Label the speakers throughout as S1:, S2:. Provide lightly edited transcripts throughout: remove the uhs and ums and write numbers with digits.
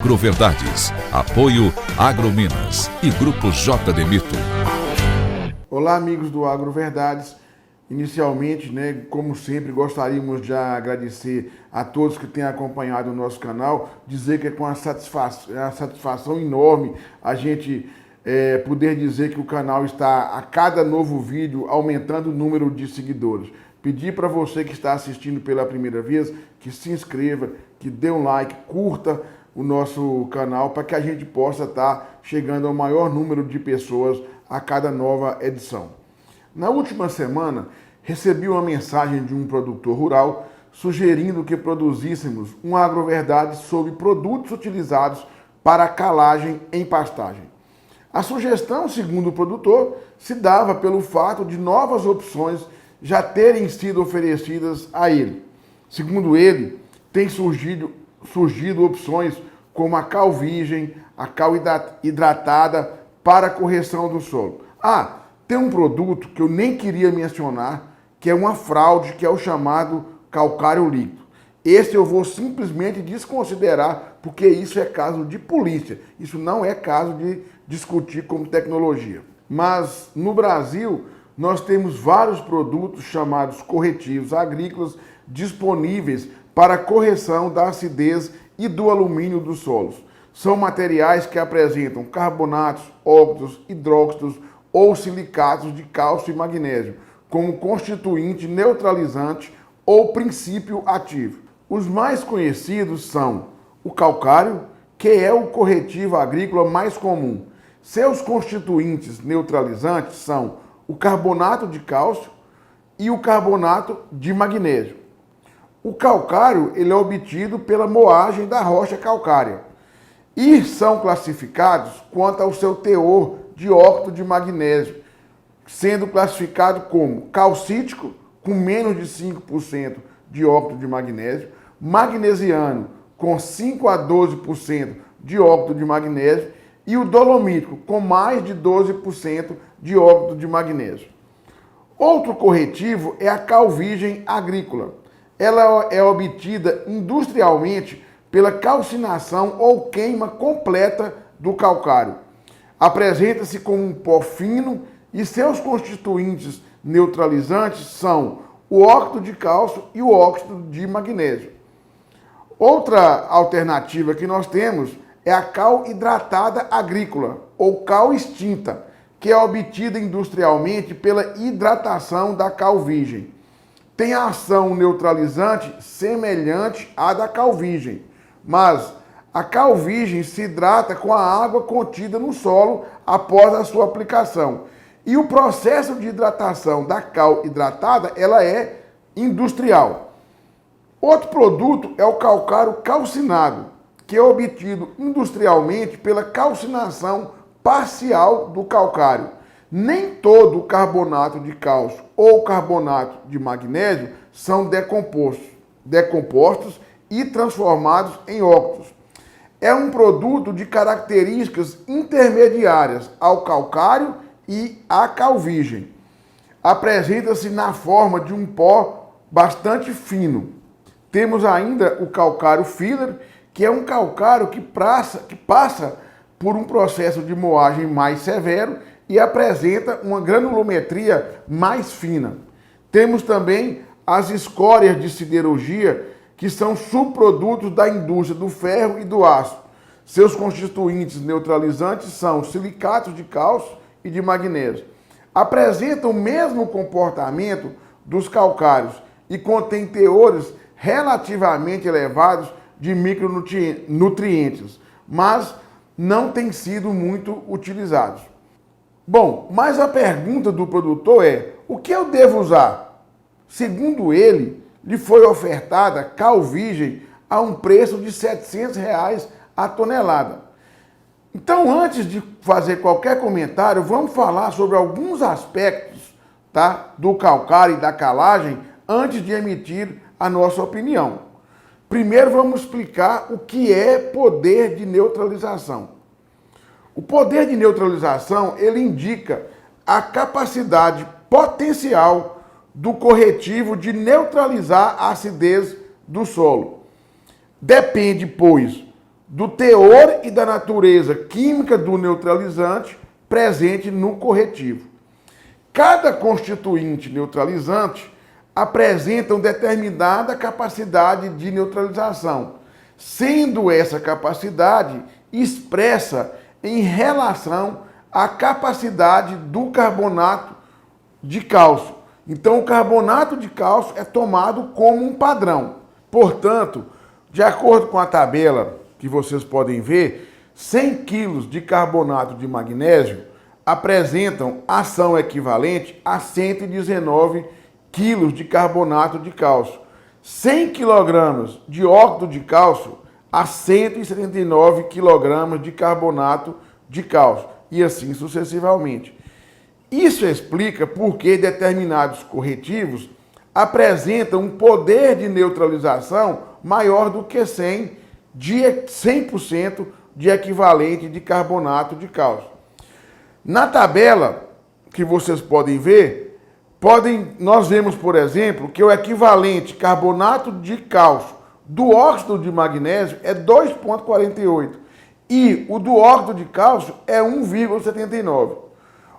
S1: Agroverdades, apoio Agrominas e Grupo J. Mito.
S2: Olá, amigos do Agroverdades. Inicialmente, como sempre, gostaríamos de agradecer a todos que têm acompanhado o nosso canal, dizer que é com a satisfação enorme a gente poder dizer que o canal está, a cada novo vídeo, aumentando o número de seguidores. Pedir para você que está assistindo pela primeira vez, que se inscreva, que dê um like, curta o nosso canal para que a gente possa estar chegando ao maior número de pessoas a cada nova edição. Na última semana, recebi uma mensagem de um produtor rural sugerindo que produzíssemos um agroverdade sobre produtos utilizados para calagem em pastagem. A sugestão, segundo o produtor, se dava pelo fato de novas opções já terem sido oferecidas a ele. Segundo ele, tem surgido opções como a cal virgem, a cal hidratada para correção do solo. Tem um produto que eu nem queria mencionar, que é uma fraude, que é o chamado calcário líquido. Esse eu vou simplesmente desconsiderar, porque isso é caso de polícia. Isso não é caso de discutir como tecnologia. Mas no Brasil, nós temos vários produtos chamados corretivos agrícolas disponíveis para correção da acidez e do alumínio dos solos. São materiais que apresentam carbonatos, óxidos, hidróxidos ou silicatos de cálcio e magnésio, como constituinte neutralizante ou princípio ativo. Os mais conhecidos são o calcário, que é o corretivo agrícola mais comum. Seus constituintes neutralizantes são o carbonato de cálcio e o carbonato de magnésio. O calcário ele é obtido pela moagem da rocha calcária e são classificados quanto ao seu teor de óxido de magnésio, sendo classificado como calcítico, com menos de 5% de óxido de magnésio, magnesiano, com 5 a 12% de óxido de magnésio, e o dolomítico, com mais de 12% de óxido de magnésio. Outro corretivo é a cal virgem agrícola. Ela é obtida industrialmente pela calcinação ou queima completa do calcário. Apresenta-se como um pó fino e seus constituintes neutralizantes são o óxido de cálcio e o óxido de magnésio. Outra alternativa que nós temos é a cal hidratada agrícola, ou cal extinta, que é obtida industrialmente pela hidratação da cal virgem. Tem a ação neutralizante semelhante à da cal virgem, mas a cal virgem se hidrata com a água contida no solo após a sua aplicação. E o processo de hidratação da cal hidratada, ela é industrial. Outro produto é o calcário calcinado, que é obtido industrialmente pela calcinação parcial do calcário. Nem todo o carbonato de cálcio ou carbonato de magnésio são decompostos e transformados em óxidos. É um produto de características intermediárias ao calcário e à cal virgem. Apresenta-se na forma de um pó bastante fino. Temos ainda o calcário filler, que é um calcário que passa por um processo de moagem mais severo e apresenta uma granulometria mais fina. Temos também as escórias de siderurgia, que são subprodutos da indústria do ferro e do aço. Seus constituintes neutralizantes são silicatos de cálcio e de magnésio. Apresentam o mesmo comportamento dos calcários e contêm teores relativamente elevados de micronutrientes, mas não têm sido muito utilizados. Bom, mas a pergunta do produtor é: o que eu devo usar? Segundo ele, lhe foi ofertada cal virgem a um preço de R$ 700 a tonelada. Então, antes de fazer qualquer comentário, vamos falar sobre alguns aspectos, do calcário e da calagem antes de emitir a nossa opinião. Primeiro, vamos explicar o que é poder de neutralização. O poder de neutralização, ele indica a capacidade potencial do corretivo de neutralizar a acidez do solo. Depende, pois, do teor e da natureza química do neutralizante presente no corretivo. Cada constituinte neutralizante apresenta uma determinada capacidade de neutralização, sendo essa capacidade expressa em relação à capacidade do carbonato de cálcio. Então, o carbonato de cálcio é tomado como um padrão. Portanto, de acordo com a tabela que vocês podem ver, 100 kg de carbonato de magnésio apresentam ação equivalente a 119 kg de carbonato de cálcio. 100 kg de óxido de cálcio a 179 kg de carbonato de cálcio, e assim sucessivamente. Isso explica por que determinados corretivos apresentam um poder de neutralização maior do que 100% de equivalente de carbonato de cálcio. Na tabela que vocês podem ver, nós vemos, por exemplo, que o equivalente carbonato de cálcio do óxido de magnésio é 2,48 e o do óxido de cálcio é 1,79.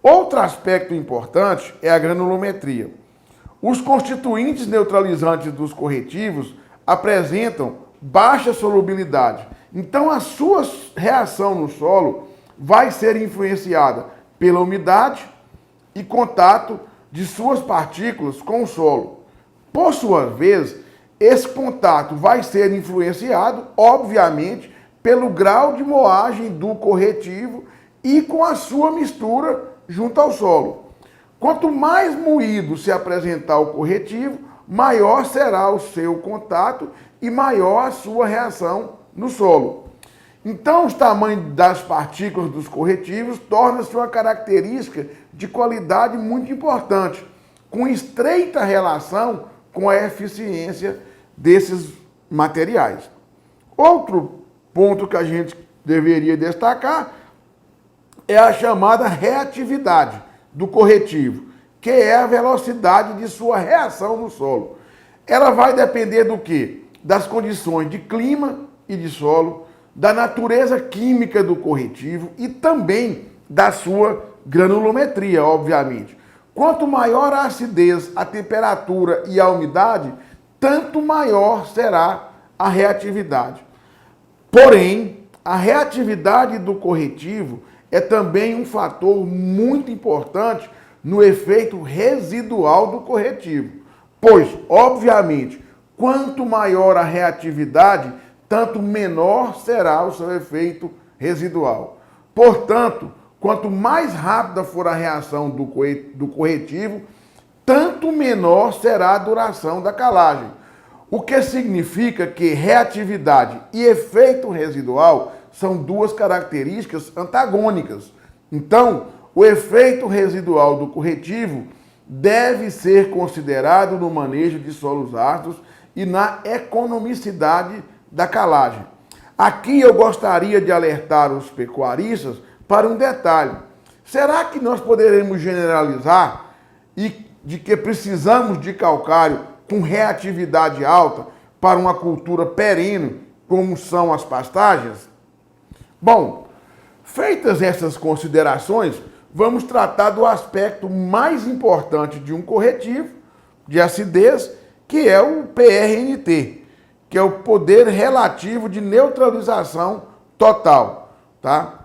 S2: Outro aspecto importante é a granulometria. Os constituintes neutralizantes dos corretivos apresentam baixa solubilidade. Então, a sua reação no solo vai ser influenciada pela umidade e contato de suas partículas com o solo. Por sua vez, esse contato vai ser influenciado, obviamente, pelo grau de moagem do corretivo e com a sua mistura junto ao solo. Quanto mais moído se apresentar o corretivo, maior será o seu contato e maior a sua reação no solo. Então, os tamanhos das partículas dos corretivos torna-se uma característica de qualidade muito importante, com estreita relação com a eficiência desses materiais. Outro ponto que a gente deveria destacar é a chamada reatividade do corretivo, que é a velocidade de sua reação no solo. Ela vai depender do quê? Das condições de clima e de solo, da natureza química do corretivo e também da sua granulometria, obviamente. Quanto maior a acidez, a temperatura e a umidade, tanto maior será a reatividade. Porém, a reatividade do corretivo é também um fator muito importante no efeito residual do corretivo, pois, obviamente, quanto maior a reatividade, tanto menor será o seu efeito residual. Portanto, quanto mais rápida for a reação do corretivo, tanto menor será a duração da calagem. O que significa que reatividade e efeito residual são duas características antagônicas. Então, o efeito residual do corretivo deve ser considerado no manejo de solos ácidos e na economicidade da calagem. Aqui eu gostaria de alertar os pecuaristas para um detalhe. Será que nós poderemos generalizar de que precisamos de calcário com reatividade alta para uma cultura perene, como são as pastagens? Bom, feitas essas considerações, vamos tratar do aspecto mais importante de um corretivo de acidez, que é o PRNT, que é o poder relativo de neutralização total, tá?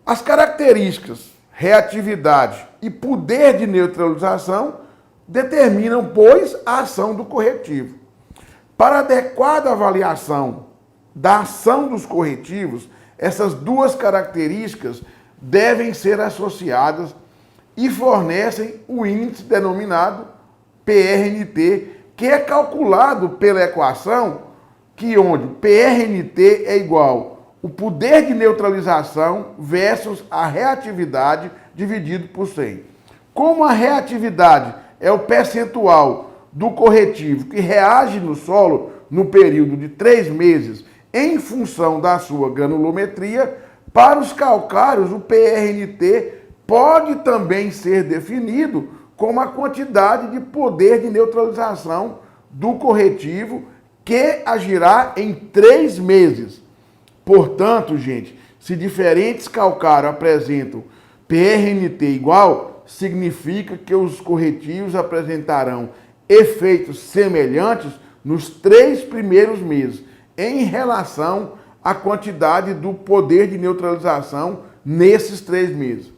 S2: As características, reatividade e poder de neutralização determinam, pois, a ação do corretivo. Para adequada avaliação da ação dos corretivos, essas duas características devem ser associadas e fornecem o índice denominado PRNT, que é calculado pela equação onde PRNT é igual o poder de neutralização versus a reatividade dividido por 100. Como a reatividade é o percentual do corretivo que reage no solo no período de 3 meses em função da sua granulometria, para os calcários o PRNT pode também ser definido como a quantidade de poder de neutralização do corretivo que agirá em 3 meses. Portanto, gente, se diferentes calcários apresentam PRNT igual, significa que os corretivos apresentarão efeitos semelhantes nos 3 primeiros meses, em relação à quantidade do poder de neutralização nesses 3 meses.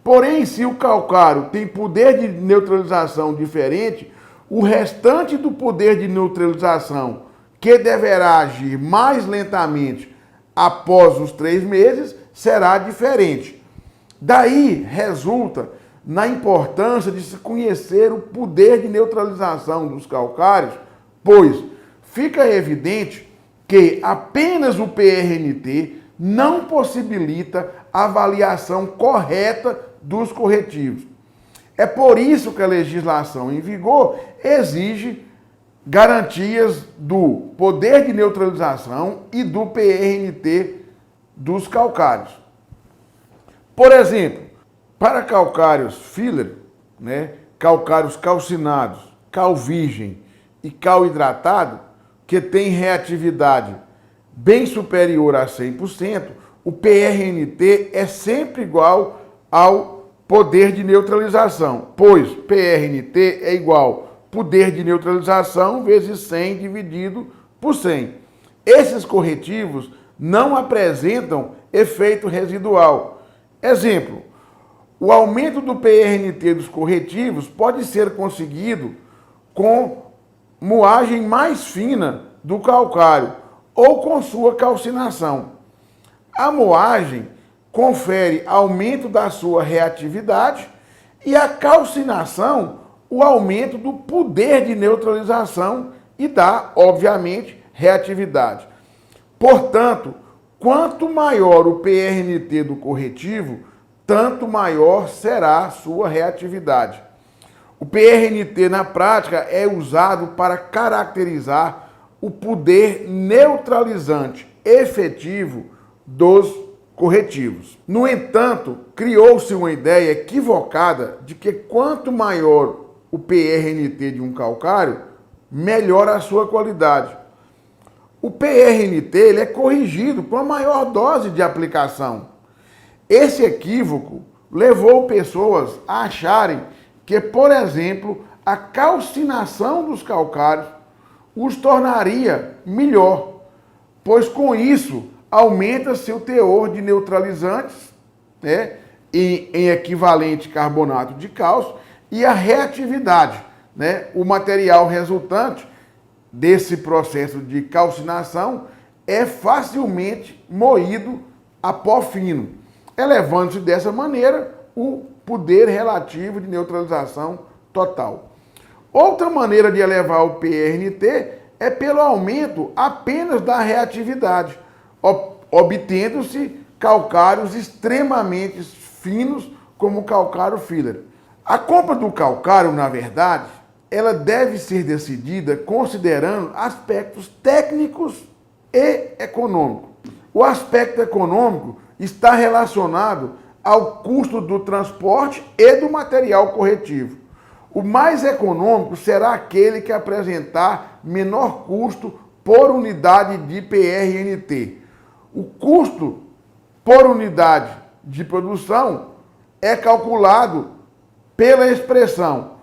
S2: Porém, se o calcário tem poder de neutralização diferente, o restante do poder de neutralização, que deverá agir mais lentamente após os 3 meses, será diferente. Daí resulta na importância de se conhecer o poder de neutralização dos calcários, pois fica evidente que apenas o PRNT não possibilita a avaliação correta dos corretivos. É por isso que a legislação em vigor exige garantias do poder de neutralização e do PRNT dos calcários. Por exemplo, para calcários filler, calcários calcinados, cal virgem e cal hidratado, que tem reatividade bem superior a 100%, o PRNT é sempre igual ao poder de neutralização, pois PRNT é igual poder de neutralização vezes 100 dividido por 100. Esses corretivos não apresentam efeito residual. Exemplo, o aumento do PRNT dos corretivos pode ser conseguido com moagem mais fina do calcário ou com sua calcinação. A moagem confere aumento da sua reatividade e a calcinação o aumento do poder de neutralização e dá, obviamente, reatividade. Portanto, quanto maior o PRNT do corretivo, tanto maior será a sua reatividade. O PRNT, na prática, é usado para caracterizar o poder neutralizante efetivo dos corretivos. No entanto, criou-se uma ideia equivocada de que quanto maior o PRNT de um calcário, melhor a sua qualidade. O PRNT ele é corrigido com a maior dose de aplicação. Esse equívoco levou pessoas a acharem que, por exemplo, a calcinação dos calcários os tornaria melhor, pois com isso aumenta-se o teor de neutralizantes em equivalente carbonato de cálcio e a reatividade, o material resultante desse processo de calcinação é facilmente moído a pó fino, elevando-se dessa maneira o poder relativo de neutralização total. Outra maneira de elevar o PRNT é pelo aumento apenas da reatividade, obtendo-se calcários extremamente finos como o calcário filler. A compra do calcário, na verdade, ela deve ser decidida considerando aspectos técnicos e econômicos. O aspecto econômico está relacionado ao custo do transporte e do material corretivo. O mais econômico será aquele que apresentar menor custo por unidade de PRNT. O custo por unidade de produção é calculado pela expressão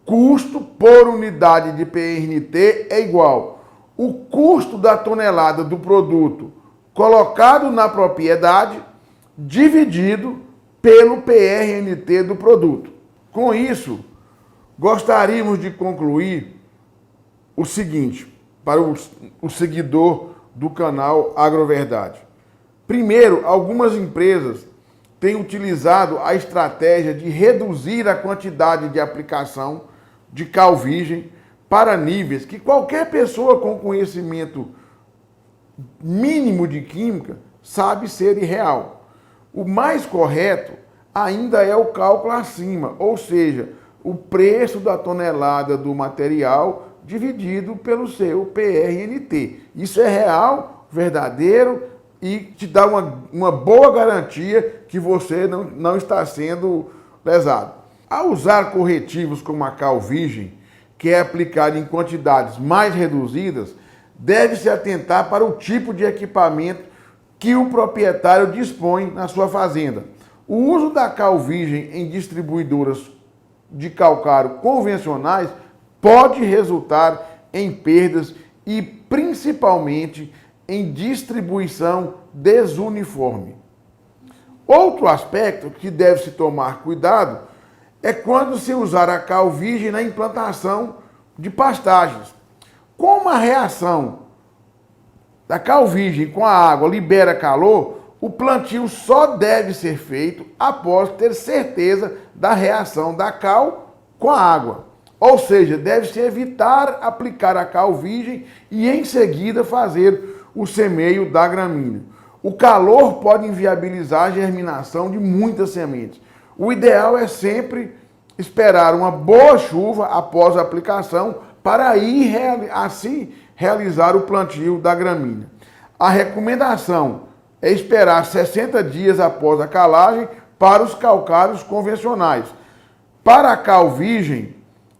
S2: custo por unidade de PRNT é igual o custo da tonelada do produto colocado na propriedade dividido pelo PRNT do produto. Com isso, gostaríamos de concluir o seguinte, para o seguidor do canal Agroverdade. Primeiro, algumas empresas têm utilizado a estratégia de reduzir a quantidade de aplicação de cal virgem para níveis que qualquer pessoa com conhecimento mínimo de química sabe ser irreal. O mais correto ainda é o cálculo acima, ou seja, o preço da tonelada do material dividido pelo seu PRNT. Isso é real, verdadeiro e te dá uma boa garantia que você não está sendo lesado. Ao usar corretivos como a cal virgem, que é aplicada em quantidades mais reduzidas, deve-se atentar para o tipo de equipamento que o proprietário dispõe na sua fazenda. O uso da cal virgem em distribuidoras de calcário convencionais pode resultar em perdas e principalmente em distribuição desuniforme. Outro aspecto que deve se tomar cuidado é quando se usar a cal virgem na implantação de pastagens. Como a reação da cal virgem com a água libera calor, o plantio só deve ser feito após ter certeza da reação da cal com a água. Ou seja, deve-se evitar aplicar a cal virgem e em seguida fazer o semeio da gramínea. O calor pode inviabilizar a germinação de muitas sementes. O ideal é sempre esperar uma boa chuva após a aplicação para aí assim realizar o plantio da gramínea. A recomendação é esperar 60 dias após a calagem para os calcários convencionais. Para a cal virgem,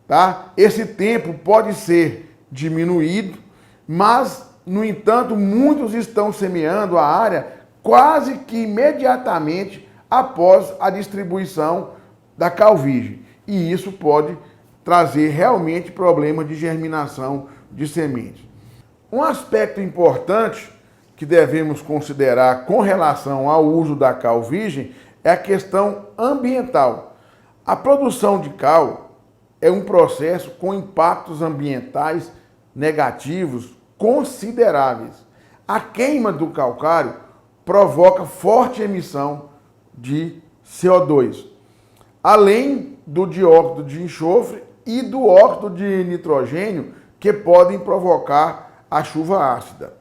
S2: tá? Esse tempo pode ser diminuído, mas, no entanto, muitos estão semeando a área quase que imediatamente após a distribuição da cal virgem. E isso pode trazer realmente problemas de germinação de sementes. Um aspecto importante que devemos considerar com relação ao uso da cal virgem é a questão ambiental. A produção de cal é um processo com impactos ambientais negativos consideráveis. A queima do calcário provoca forte emissão de CO2, além do dióxido de enxofre e do óxido de nitrogênio que podem provocar a chuva ácida.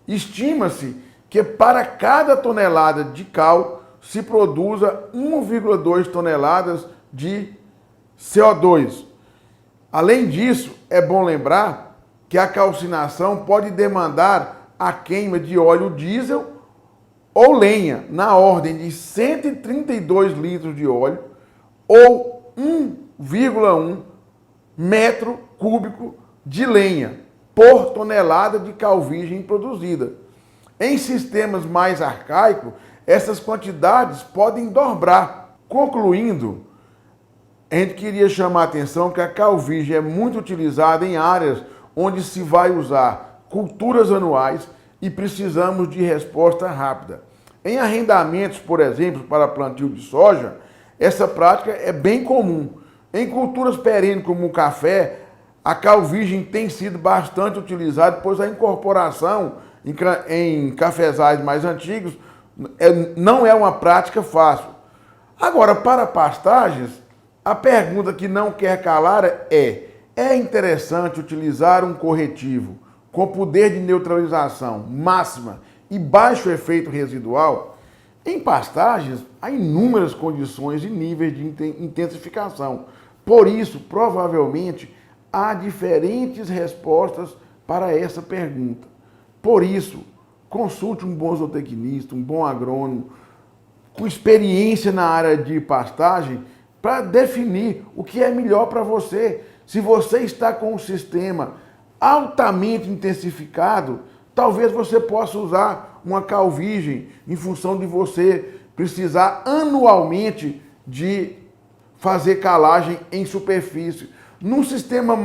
S2: Estima-se que para cada tonelada de cal se produza 1,2 toneladas de CO2. Além disso, é bom lembrar que a calcinação pode demandar a queima de óleo diesel ou lenha na ordem de 132 litros de óleo ou 1,1 metro cúbico de lenha por tonelada de cal virgem produzida. Em sistemas mais arcaicos, essas quantidades podem dobrar. Concluindo, a gente queria chamar a atenção que a cal virgem é muito utilizada em áreas onde se vai usar culturas anuais e precisamos de resposta rápida. Em arrendamentos, por exemplo, para plantio de soja, essa prática é bem comum. Em culturas perenes como o café, a cal virgem tem sido bastante utilizada, pois a incorporação em cafezais mais antigos não é uma prática fácil. Agora, para pastagens, a pergunta que não quer calar é interessante utilizar um corretivo com poder de neutralização máxima e baixo efeito residual? Em pastagens, há inúmeras condições e níveis de intensificação. Por isso, provavelmente, há diferentes respostas para essa pergunta. Por isso, consulte um bom zootecnista, um bom agrônomo, com experiência na área de pastagem, para definir o que é melhor para você. Se você está com um sistema altamente intensificado, talvez você possa usar uma cal virgem em função de você precisar anualmente de fazer calagem em superfície. Num sistema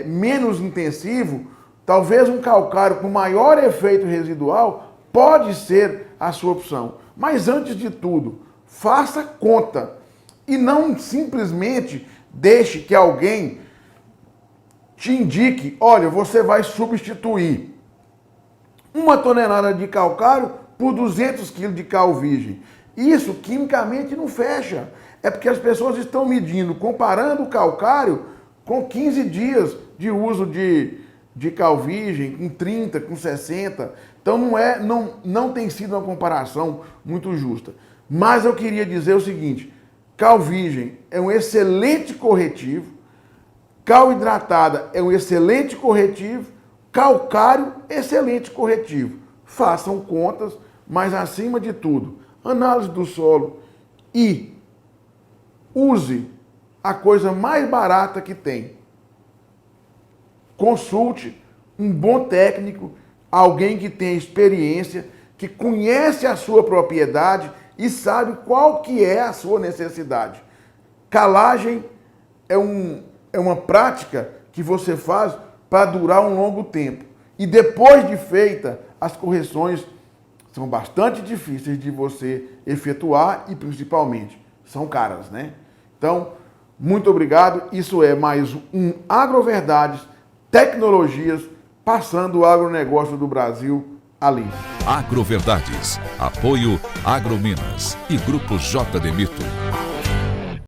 S2: menos intensivo, talvez um calcário com maior efeito residual pode ser a sua opção. Mas antes de tudo, faça conta e não simplesmente deixe que alguém te indique, olha, você vai substituir 1 tonelada de calcário por 200 quilos de cal virgem. Isso quimicamente não fecha. É porque as pessoas estão medindo, comparando o calcário com 15 dias de uso de cal virgem, com 30, com 60. Então não tem sido uma comparação muito justa. Mas eu queria dizer o seguinte, cal virgem é um excelente corretivo, cal hidratada é um excelente corretivo, calcário, excelente corretivo. Façam contas, mas acima de tudo, análise do solo e use a coisa mais barata que tem. Consulte um bom técnico alguém que tem experiência, que conhece a sua propriedade e sabe qual que é a sua necessidade. Calagem é uma prática que você faz para durar um longo tempo. E depois de feita, as correções são bastante difíceis de você efetuar e, principalmente, são caras, né? Então, muito obrigado. Isso é mais um Agroverdades, tecnologias, passando o agronegócio do Brasil a limpo.
S1: Agroverdades. Apoio Agrominas e Grupo J. Demito.